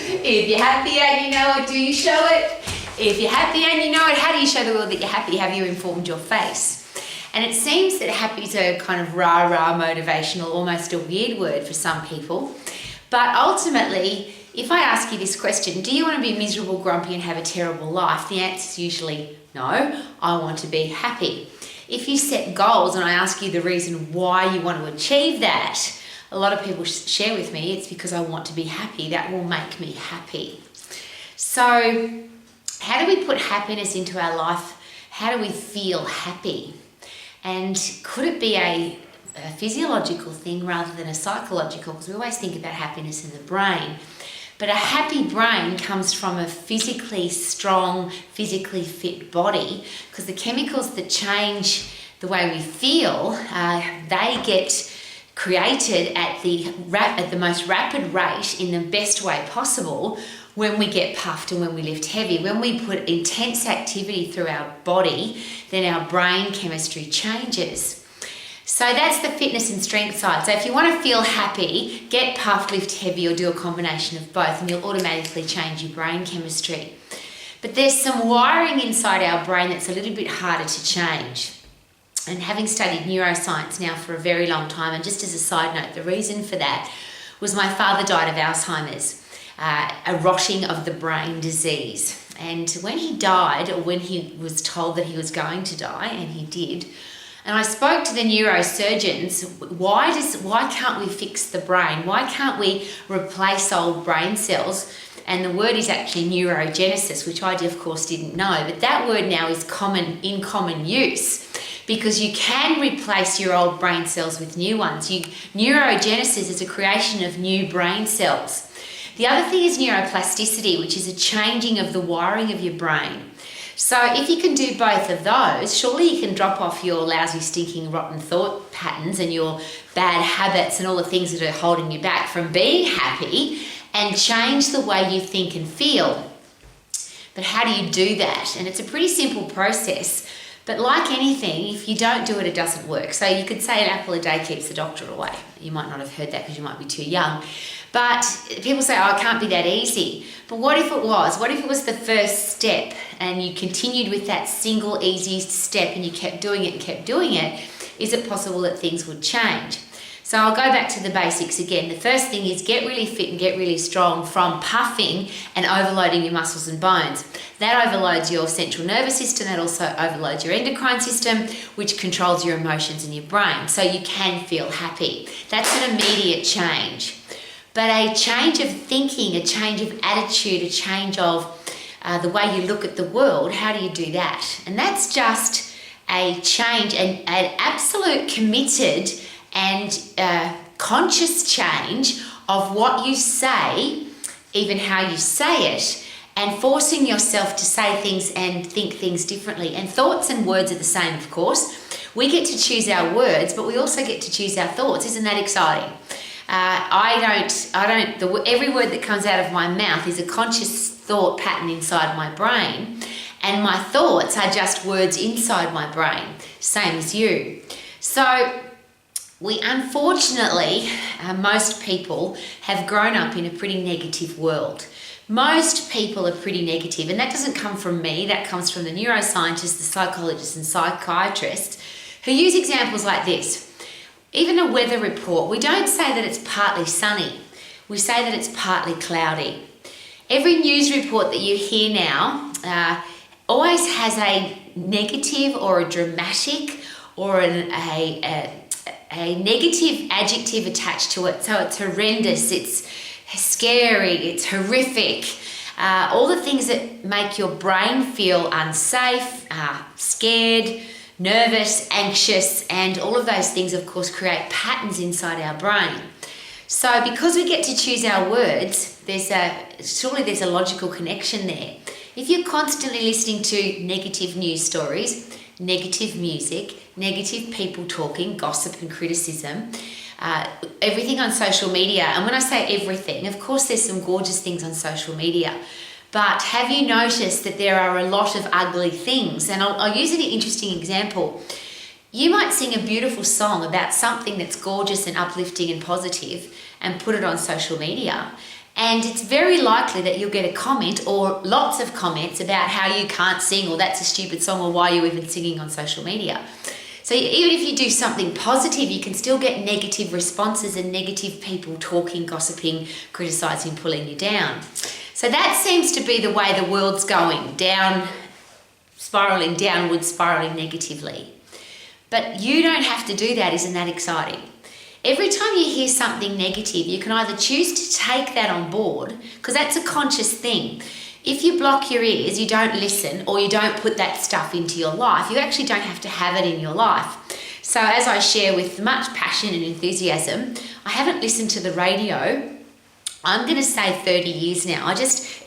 If you're happy and you know it, do you show it? If you're happy and you know it, how do you show the world that you're happy? Have you informed your face? And it seems that happy is a kind of rah-rah motivational, almost a weird word for some people. But ultimately, if I ask you this question, do you want to be miserable, grumpy and have a terrible life? The answer is usually no, I want to be happy. If you set goals and I ask you the reason why you want to achieve that, a lot of people share with me, it's because I want to be happy. That will make me happy. So how do we put happiness into our life? How do we feel happy? And could it be a physiological thing rather than a psychological? Because we always think about happiness in the brain. But a happy brain comes from a physically strong, physically fit body, because the chemicals that change the way we feel, they get created at the most rapid rate in the best way possible when we get puffed and when we lift heavy. When we put intense activity through our body, then our brain chemistry changes. So that's the fitness and strength side. So if you want to feel happy, get puffed, lift heavy, or do a combination of both, and you'll automatically change your brain chemistry. But there's some wiring inside our brain that's a little bit harder to change. And having studied neuroscience now for a very long time, and just as a side note, the reason for that was my father died of Alzheimer's, a rotting of the brain disease. And when he died, or when he was told that he was going to die, and he did, and I spoke to the neurosurgeons, why can't we fix the brain? Why can't we replace old brain cells? And the word is actually neurogenesis, which I of course didn't know, but that word now is in common use, because you can replace your old brain cells with new ones. Neurogenesis is a creation of new brain cells. The other thing is neuroplasticity, which is a changing of the wiring of your brain. So if you can do both of those, surely you can drop off your lousy, stinking, rotten thought patterns and your bad habits and all the things that are holding you back from being happy, and change the way you think and feel. But how do you do that? And it's a pretty simple process. But like anything, if you don't do it, it doesn't work. So you could say an apple a day keeps the doctor away. You might not have heard that because you might be too young. But people say, oh, it can't be that easy. But what if it was? What if it was the first step and you continued with that single easy step and you kept doing it and kept doing it? Is it possible that things would change? So I'll go back to the basics again. The first thing is get really fit and get really strong from puffing and overloading your muscles and bones. That overloads your central nervous system. That also overloads your endocrine system, which controls your emotions in your brain. So you can feel happy. That's an immediate change. But a change of thinking, a change of attitude, a change of the way you look at the world, how do you do that? And that's just a change, an absolute committed and conscious change of what you say, even how you say it, and forcing yourself to say things and think things differently. And thoughts and words are the same, of course. We get to choose our words, but we also get to choose our thoughts. Isn't that exciting? Every word that comes out of my mouth is a conscious thought pattern inside my brain, and my thoughts are just words inside my brain, same as you. So we unfortunately, most people have grown up in a pretty negative world. Most people are pretty negative, and that doesn't come from me, that comes from the neuroscientists, the psychologists and psychiatrists, who use examples like this. Even a weather report, we don't say that it's partly sunny, we say that it's partly cloudy. Every news report that you hear now always has a negative or a dramatic or a negative adjective attached to it. So it's horrendous, it's scary, it's horrific. All the things that make your brain feel unsafe, scared, nervous, anxious, and all of those things, of course, create patterns inside our brain. So because we get to choose our words, surely there's a logical connection there. If you're constantly listening to negative news stories, negative music, negative people talking, gossip and criticism, everything on social media, and when I say everything, of course there's some gorgeous things on social media, but have you noticed that there are a lot of ugly things? And I'll use an interesting example. You might sing a beautiful song about something that's gorgeous and uplifting and positive and put it on social media, And it's very likely that you'll get a comment or lots of comments about how you can't sing, or that's a stupid song, or why are you even singing on social media. So even if you do something positive, you can still get negative responses and negative people talking, gossiping, criticising, pulling you down. So that seems to be the way the world's going, down, spiralling downwards, spiralling negatively. But you don't have to do that. Isn't that exciting? Every time you hear something negative, you can either choose to take that on board, because that's a conscious thing. If you block your ears, you don't listen, or you don't put that stuff into your life, you actually don't have to have it in your life. So as I share with much passion and enthusiasm, I haven't listened to the radio, I'm going to say 30 years now.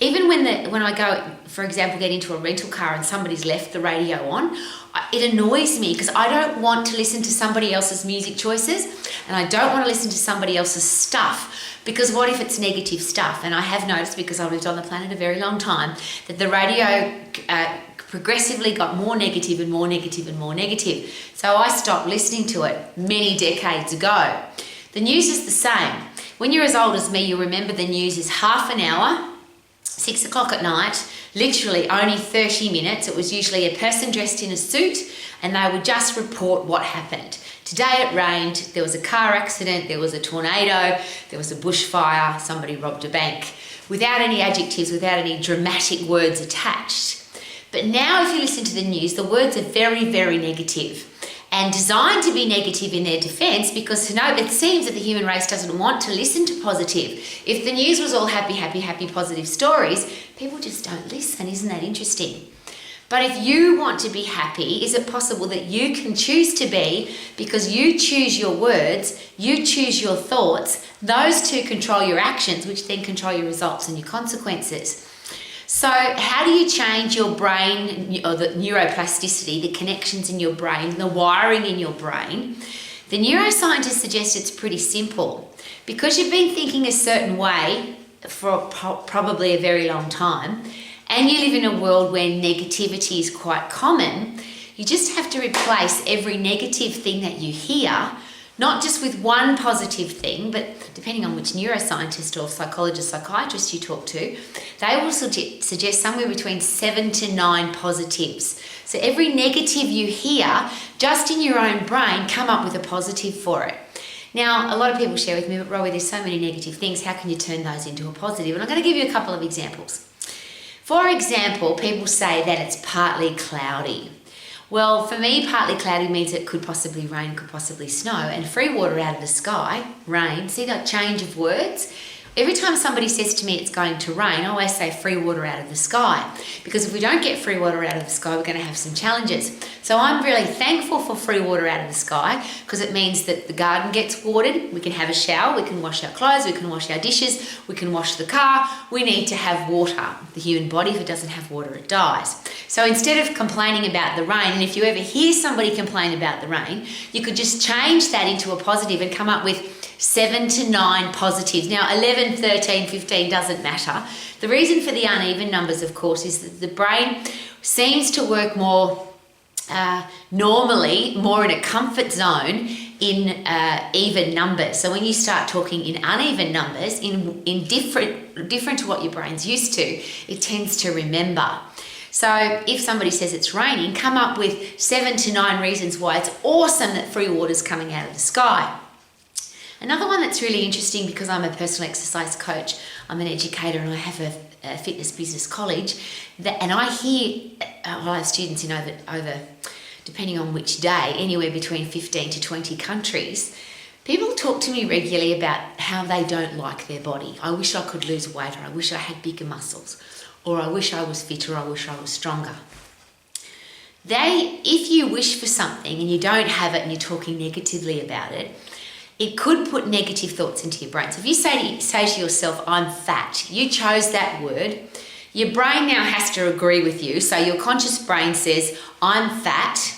Even when I go, for example, get into a rental car and somebody's left the radio on, it annoys me because I don't want to listen to somebody else's music choices, and I don't want to listen to somebody else's stuff, because what if it's negative stuff? And I have noticed, because I've lived on the planet a very long time, that the radio progressively got more negative and more negative and more negative. So I stopped listening to it many decades ago. The news is the same. When you're as old as me, you'll remember the news is half an hour, 6 o'clock at night, literally only 30 minutes. It was usually a person dressed in a suit, and they would just report what happened. Today it rained, there was a car accident, there was a tornado, there was a bushfire, somebody robbed a bank, without any adjectives, without any dramatic words attached. But now if you listen to the news, the words are very, very negative, and designed to be negative in their defence, because it seems that the human race doesn't want to listen to positive. If the news was all happy, happy, happy, positive stories, people just don't listen. Isn't that interesting? But if you want to be happy, is it possible that you can choose to be, because you choose your words, you choose your thoughts, those two control your actions, which then control your results and your consequences. So how do you change your brain, or the neuroplasticity, the connections in your brain, the wiring in your brain? The neuroscientists suggest it's pretty simple. Because you've been thinking a certain way for probably a very long time, and you live in a world where negativity is quite common, you just have to replace every negative thing that you hear, not just with one positive thing, but depending on which neuroscientist or psychologist, psychiatrist you talk to, they will suggest somewhere between 7 to 9 positives. So every negative you hear, just in your own brain, come up with a positive for it. Now, a lot of people share with me, but Rowie, there's so many negative things, how can you turn those into a positive? And I'm going to give you a couple of examples. For example, people say that it's partly cloudy. Well, for me, partly cloudy means it could possibly rain, could possibly snow, and free water out of the sky, rain. See that change of words? Every time somebody says to me it's going to rain, I always say free water out of the sky, because if we don't get free water out of the sky, we're going to have some challenges. So I'm really thankful for free water out of the sky, because it means that the garden gets watered, we can have a shower, we can wash our clothes, we can wash our dishes, we can wash the car. We need to have water. The human body, if it doesn't have water, it dies. So instead of complaining about the rain, and if you ever hear somebody complain about the rain, you could just change that into a positive and come up with 7 to 9 positives. Now 11, 13, 15 doesn't matter. The reason for the uneven numbers, of course, is that the brain seems to work more normally, more in a comfort zone in even numbers. So when you start talking in uneven numbers, in different to what your brain's used to, it tends to remember. So if somebody says it's raining, come up with 7 to 9 reasons why it's awesome that free water's coming out of the sky. Another one that's really interesting, because I'm a personal exercise coach, I'm an educator, and I have a fitness business college, and I hear, I have students in over, depending on which day, anywhere between 15 to 20 countries. People talk to me regularly about how they don't like their body. I wish I could lose weight, or I wish I had bigger muscles, or I wish I was fitter, or I wish I was stronger. If you wish for something and you don't have it and you're talking negatively about it, it could put negative thoughts into your brain. So if you say to yourself, I'm fat, you chose that word, your brain now has to agree with you. So your conscious brain says, I'm fat.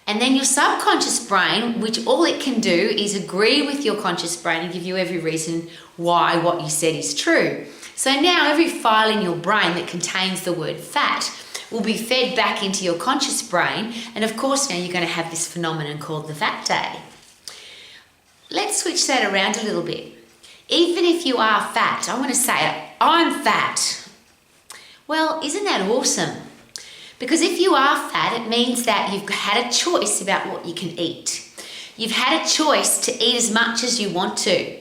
And then your subconscious brain, which all it can do is agree with your conscious brain and give you every reason why what you said is true. So now every file in your brain that contains the word fat will be fed back into your conscious brain. And of course, now you're going to have this phenomenon called the fat day. Let's switch that around a little bit. Even if you are fat, I'm going to say it, I'm fat. Well, isn't that awesome? Because if you are fat, it means that you've had a choice about what you can eat. You've had a choice to eat as much as you want to.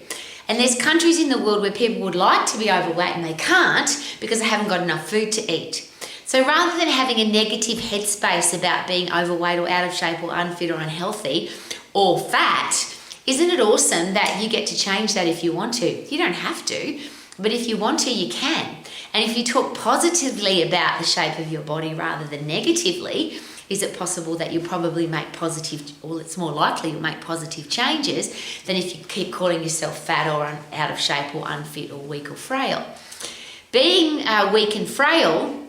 And there's countries in the world where people would like to be overweight and they can't because they haven't got enough food to eat. So rather than having a negative headspace about being overweight or out of shape or unfit or unhealthy or fat, isn't it awesome that you get to change that if you want to? You don't have to, but if you want to, you can. And if you talk positively about the shape of your body rather than negatively, is it possible that you'll probably make positive, or it's more likely you'll make positive changes than if you keep calling yourself fat or out of shape or unfit or weak or frail. Being weak and frail,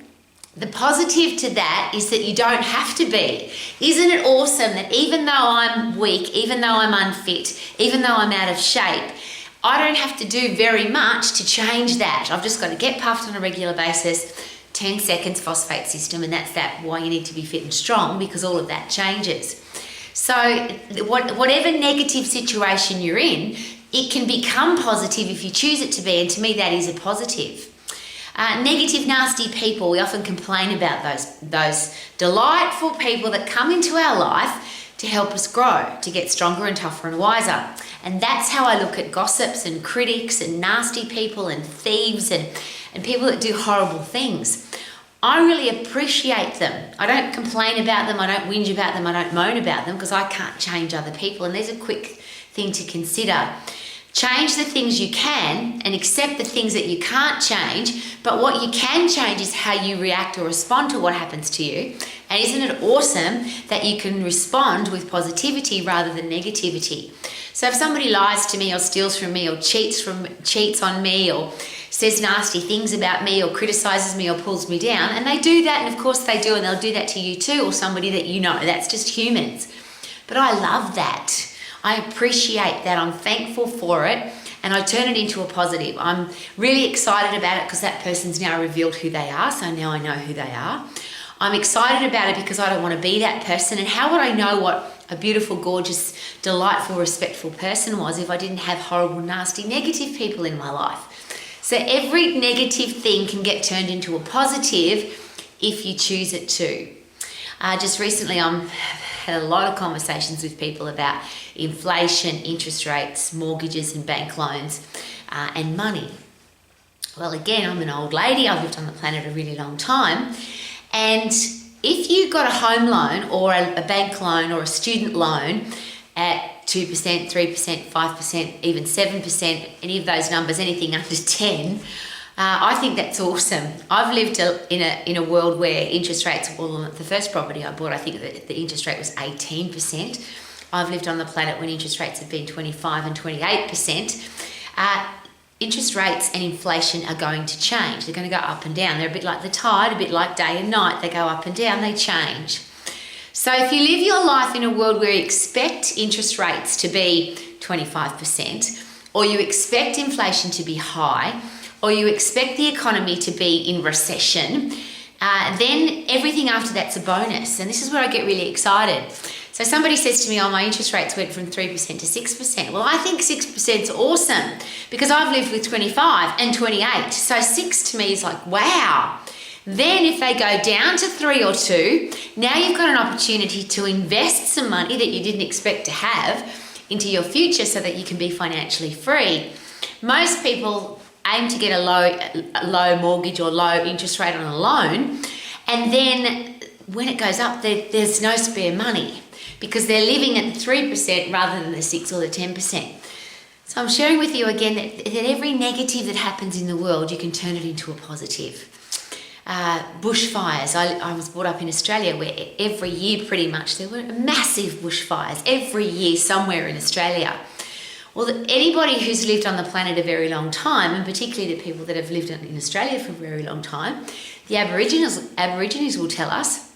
the positive to that is that you don't have to be. Isn't it awesome that even though I'm weak, even though I'm unfit, even though I'm out of shape, I don't have to do very much to change that. I've just got to get puffed on a regular basis, 10 seconds phosphate system, and that's why you need to be fit and strong, because all of that changes. So whatever negative situation you're in, it can become positive if you choose it to be, and to me that is a positive. Negative, nasty people, we often complain about those delightful people that come into our life to help us grow, to get stronger and tougher and wiser. And that's how I look at gossips and critics and nasty people and thieves and people that do horrible things. I really appreciate them. I don't complain about them, I don't whinge about them, I don't moan about them, because I can't change other people. And there's a quick thing to consider. Change the things you can and accept the things that you can't change, but what you can change is how you react or respond to what happens to you. And isn't it awesome that you can respond with positivity rather than negativity? So if somebody lies to me or steals from me or cheats on me or says nasty things about me or criticizes me or pulls me down, and they do that, and of course they do, and they'll do that to you too, or somebody that you know, that's just humans. But I love that. I appreciate that, I'm thankful for it, and I turn it into a positive. I'm really excited about it because that person's now revealed who they are, so now I know who they are. I'm excited about it because I don't want to be that person, and how would I know what a beautiful, gorgeous, delightful, respectful person was if I didn't have horrible, nasty, negative people in my life? So every negative thing can get turned into a positive if you choose it to. Just recently had a lot of conversations with people about inflation, interest rates, mortgages and bank loans, and money. Well, again, I'm an old lady. I've lived on the planet a really long time. And if you got a home loan or a bank loan or a student loan at 2%, 3%, 5%, even 7%, any of those numbers, anything under 10, I think that's awesome. I've lived in a world where interest rates, well, the first property I bought, I think the interest rate was 18%. I've lived on the planet when interest rates have been 25 and 28%. Interest rates and inflation are going to change. They're going to go up and down. They're a bit like the tide, a bit like day and night. They go up and down, they change. So if you live your life in a world where you expect interest rates to be 25%, or you expect inflation to be high, or you expect the economy to be in recession, then everything after that's a bonus. And this is where I get really excited. So somebody says to me, oh, my interest rates went from 3% to 6%. Well, I think 6% is awesome because I've lived with 25 and 28. So 6 to me is like, wow. Then if they go down to 3 or 2, now you've got an opportunity to invest some money that you didn't expect to have into your future so that you can be financially free. Most people aim to get a low mortgage or low interest rate on a loan, and then when it goes up, there's no spare money because they're living at the 3% rather than the 6 or the 10%. So I'm sharing with you again that every negative that happens in the world, you can turn it into a positive. Bushfires. I was brought up in Australia where every year pretty much there were massive bushfires every year somewhere in Australia. Well, anybody who's lived on the planet a very long time, and particularly the people that have lived in Australia for a very long time, the Aborigines will tell us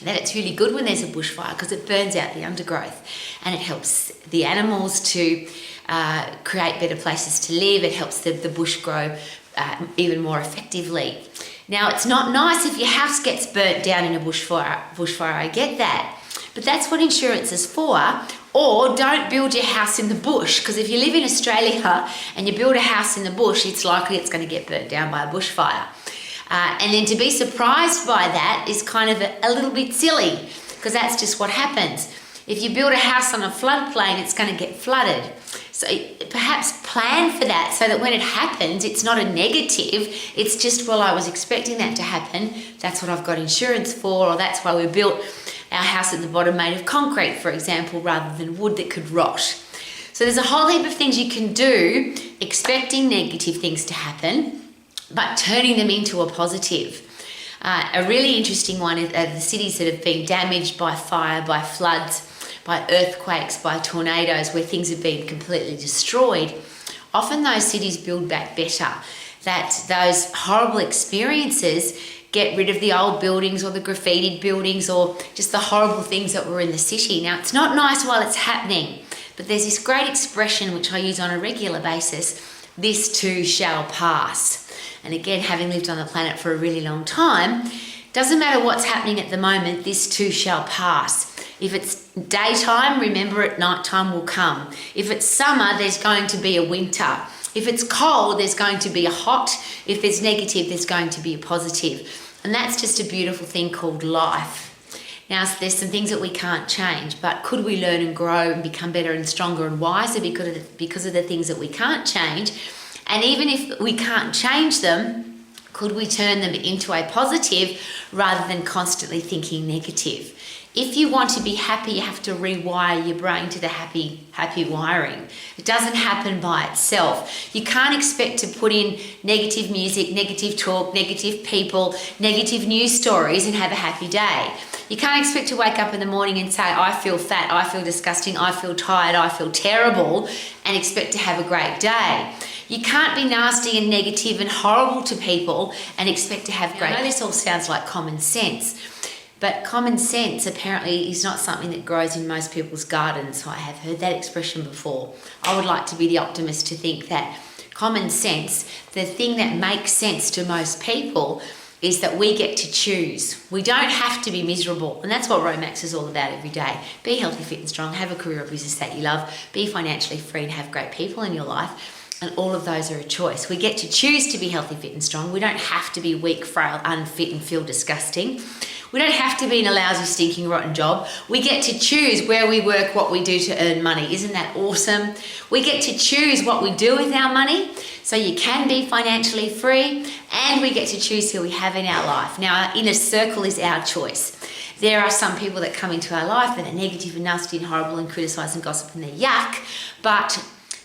that it's really good when there's a bushfire because it burns out the undergrowth and it helps the animals to create better places to live. It helps the bush grow even more effectively. Now, it's not nice if your house gets burnt down in a bushfire, I get that. But that's what insurance is for, Or don't build your house in the bush, because if you live in Australia and you build a house in the bush, it's likely it's going to get burnt down by a bushfire. And then to be surprised by that is kind of a little bit silly, because that's just what happens. If you build a house on a floodplain, it's going to get flooded. So perhaps plan for that so that when it happens, it's not a negative. It's just, well, I was expecting that to happen. That's what I've got insurance for, or that's why we built our house at the bottom made of concrete, for example, rather than wood that could rot. So there's a whole heap of things you can do expecting negative things to happen, but turning them into a positive. A really interesting one are the cities that have been damaged by fire, by floods, by earthquakes, by tornadoes, where things have been completely destroyed. Often those cities build back better. That those horrible experiences get rid of the old buildings or the graffitied buildings or just the horrible things that were in the city. Now, it's not nice while it's happening, but there's this great expression which I use on a regular basis: this too shall pass. And again, having lived on the planet for a really long time, doesn't matter what's happening at the moment, this too shall pass. If it's daytime, remember at nighttime will come. If it's summer, there's going to be a winter. If it's cold, there's going to be a hot. If there's negative, there's going to be a positive. And that's just a beautiful thing called life. Now, there's some things that we can't change, but could we learn and grow and become better and stronger and wiser because of the things that we can't change? And even if we can't change them, could we turn them into a positive rather than constantly thinking negative? If you want to be happy, you have to rewire your brain to the happy wiring. It doesn't happen by itself. You can't expect to put in negative music, negative talk, negative people, negative news stories and have a happy day. You can't expect to wake up in the morning and say, I feel fat, I feel disgusting, I feel tired, I feel terrible, and expect to have a great day. You can't be nasty and negative and horrible to people and expect to have great. I know this all sounds like common sense, but common sense apparently is not something that grows in most people's gardens. So I have heard that expression before. I would like to be the optimist to think that common sense, the thing that makes sense to most people, is that we get to choose. We don't have to be miserable. And that's what Romax is all about every day. Be healthy, fit and strong, have a career or business that you love, be financially free and have great people in your life. And all of those are a choice. We get to choose to be healthy, fit and strong. We don't have to be weak, frail, unfit and feel disgusting. We don't have to be in a lousy, stinking, rotten job. We get to choose where we work, what we do to earn money. Isn't that awesome? We get to choose what we do with our money, so you can be financially free, and we get to choose who we have in our life. Now, our inner circle is our choice. There are some people that come into our life that are negative and nasty and horrible and criticise and gossip and they're yuck, but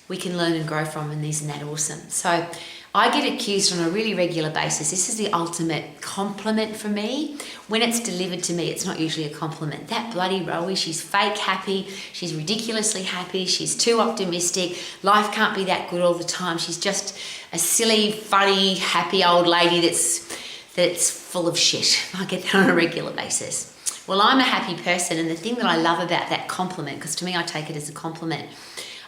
we can learn and grow from, and isn't that awesome? So I get accused on a really regular basis. This is the ultimate compliment for me. When it's delivered to me, it's not usually a compliment. That bloody Rowie, she's fake happy. She's ridiculously happy. She's too optimistic. Life can't be that good all the time. She's just a silly, funny, happy old lady that's full of shit. I get that on a regular basis. Well, I'm a happy person, and the thing that I love about that compliment, because to me I take it as a compliment,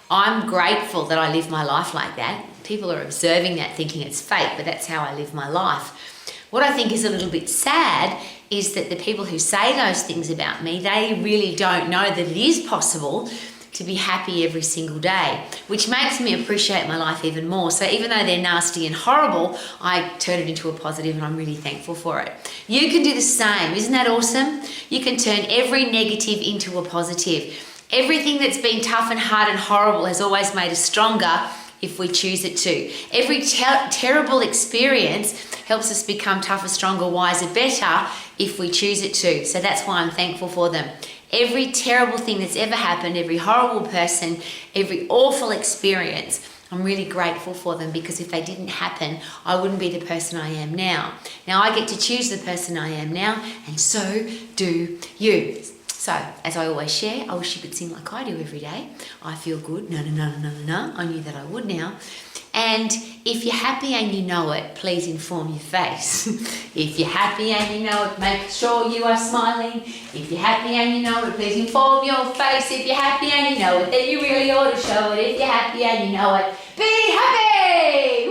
I'm grateful that I live my life like that. People are observing that, thinking it's fake, but that's how I live my life. What I think is a little bit sad is that the people who say those things about me, they really don't know that it is possible to be happy every single day, which makes me appreciate my life even more. So even though they're nasty and horrible, I turn it into a positive, and I'm really thankful for it. You can do the same. Isn't that awesome? You can turn every negative into a positive. Everything that's been tough and hard and horrible has always made us stronger if we choose it to. Every terrible experience helps us become tougher, stronger, wiser, better if we choose it to. So that's why I'm thankful for them. Every terrible thing that's ever happened, every horrible person, every awful experience, I'm really grateful for them, because if they didn't happen, I wouldn't be the person I am now. Now I get to choose the person I am now, and so do you. So, as I always share, I wish you could sing like I do every day. I feel good. No. I knew that I would now. And if you're happy and you know it, please inform your face. If you're happy and you know it, make sure you are smiling. If you're happy and you know it, please inform your face. If you're happy and you know it, then you really ought to show it. If you're happy and you know it, be happy!